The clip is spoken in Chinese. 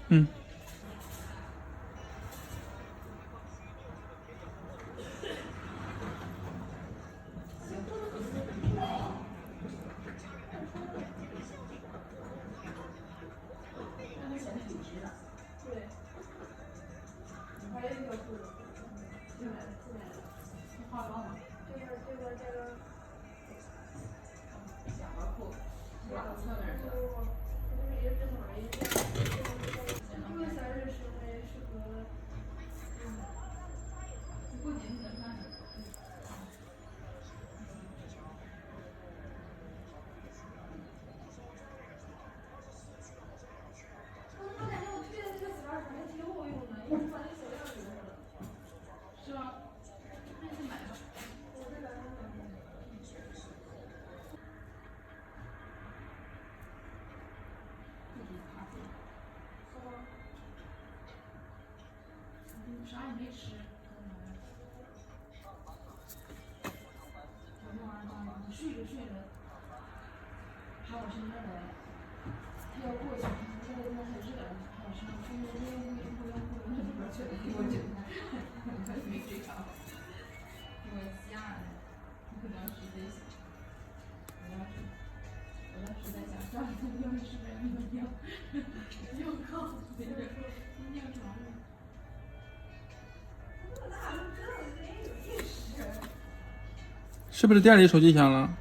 嗯。啥也没吃，昨天晚上睡着睡着，喊我身边来，他要过去，他说那太热了，喊我身边去那边那里边去了，给我整的，我没睡着，给我吓的，我当时在想，我当时在想，算了，要是不然尿，尿告诉别人，尿床上。是不是店里手机响了？